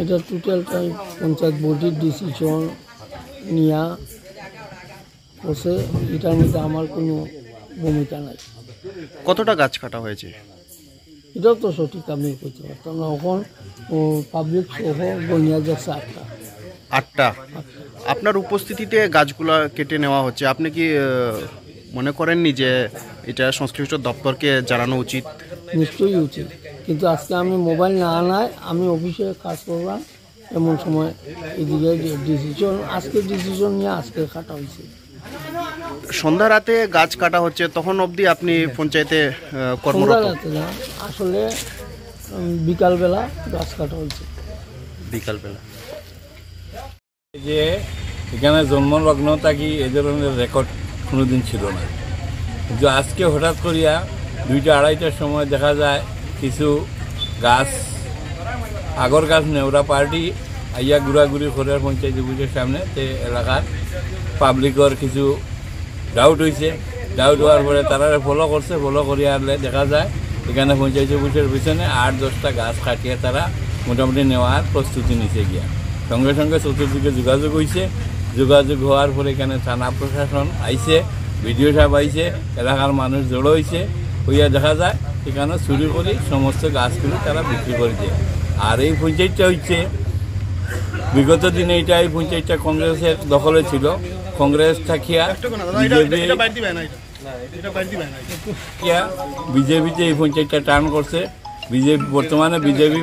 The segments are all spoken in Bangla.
এটা টোটালটাই পঞ্চায়েত বোর্ডের ডিসিশন নেওয়া করছে, এটার মধ্যে আমার কোনো ভূমিকা নাই। কতটা গাছ কাটা হয়েছে এটাও তো সঠিক আমি করতে পারতাম না। এখন পাবলিক সহ গনিয়া যাচ্ছে আটটা। আপনার উপস্থিতিতে গাছগুলা কেটে নেওয়া হচ্ছে, আপনি কি মনে করেননি যে এটা সংশ্লিষ্ট দপ্তরকে জানানো উচিত? নিশ্চয়ই উচিত, কিন্তু আজকে আমি মোবাইল না আনায় আমি অফিসে কাজ করলাম, এমন সময় এদিকে ডিসিশন নিয়ে আজকে কাটা হয়েছে। সন্ধ্যা রাতে গাছ কাটা হচ্ছে, তখন অবধি আপনি পঞ্চায়েতে কর্মরত? সন্ধ্যা রাতে না, আসলে বিকালবেলা গাছ কাটা হয়েছে। বিকালবেলা যে এখানে জন্মলগ্ন থাকি এ ধরনের রেকর্ড কোনোদিন ছিল না, কিন্তু আজকে হঠাৎ করিয়া 2টা-2:30টার সময় দেখা যায় কিছু গাছ, আগর গাছ নেওরা পার্টি আইয়া ঘুরাঘুরি করে পঞ্চায়েত অফিসের সামনে, তে এলাকার পাবলিকর কিছু ডাউট হয়েছে। ডাউট হওয়ার পরে তারা ফলো করছে, ফলো করিয়া আনলে দেখা যায় এখানে পঞ্চায়েত অফিসের পিছনে 8-10টা গাছ কাটিয়ে তারা মোটামুটি নেওয়ার প্রস্তুতি নিতে গিয়া সঙ্গে সঙ্গে চতুর্দিকে যোগাযোগ হয়েছে। যোগাযোগ হওয়ার পরে এখানে থানা প্রশাসন আইছে, বিডিও সাহেব আইছে, এলাকার মানুষ জড়ো হয়েছে, হইয়া দেখা যায় এখানে চুরি করে সমস্ত গাছগুলো তারা বিক্রি করে দেয়। আর এই পঞ্চায়েতটা হচ্ছে বিগত দিনে এই পঞ্চায়েতটা কংগ্রেসের দখলে ছিল। কংগ্রেস থাকিয়া বিজেপিতে এই পঞ্চায়েতটা টার্ন করছে। বর্তমানে বিজেপি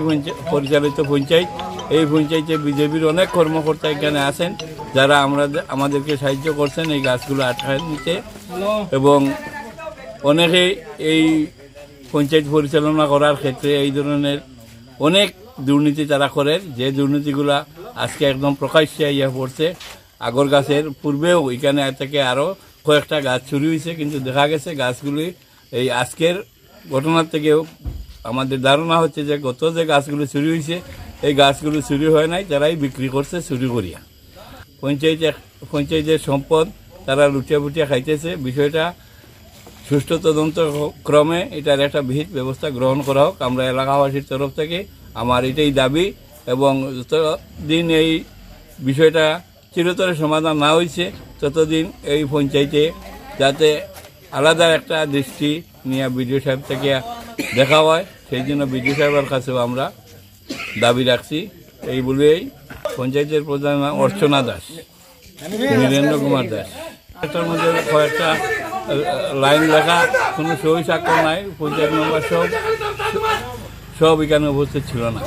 পরিচালিত পঞ্চায়েত। এই পঞ্চায়েতে বিজেপির অনেক কর্মকর্তা এখানে আছেন, যারা আমাদেরকে সাহায্য করছেন এই গাছগুলো আটকায় নিতে, এবং অনেকেই এই পঞ্চায়েত পরিচালনা করার ক্ষেত্রে এই ধরনের অনেক দুর্নীতি তারা করেন, যে দুর্নীতিগুলা আজকে একদম প্রকাশ্যে ইয়ে পড়ছে। আগর গাছের পূর্বেও এখানে থেকে আরও কয়েকটা গাছ চুরি হয়েছে, কিন্তু দেখা গেছে গাছগুলি এই আজকের ঘটনার থেকেও আমাদের ধারণা হচ্ছে যে গত যে গাছগুলো চুরি হয়েছে এই গাছগুলো চুরি হয় নাই, তারাই বিক্রি করছে চুরি করিয়া। পঞ্চায়েতের সম্পদ তারা লুটিয়া ফুটিয়া খাইতেছে। বিষয়টা সুষ্ঠু তদন্ত ক্রমে এটার একটা বিহিত ব্যবস্থা গ্রহণ করা হোক, আমরা এলাকাবাসীর তরফ থেকে আমার এটাই দাবি। এবং যতদিন এই বিষয়টা চিরতরে সমাধান না হয়েছে ততদিন এই পঞ্চায়েতে যাতে আলাদা একটা দৃষ্টি নিয়ে বিডিও সাহেব থেকে দেখা হয়, সেই জন্য বিডিও সাহেবের কাছেও আমরা দাবি রাখছি। এই বলেই পঞ্চায়েতের প্রধান অর্চনা দাস, বীরেন্দ্র কুমার দাস, এটার মধ্যে কয়েকটা লাইন লেখা, কোনো সই স্বাক্ষর নাই, পঞ্চায়েত মেম্বার সব এখানে উপস্থিত ছিল না।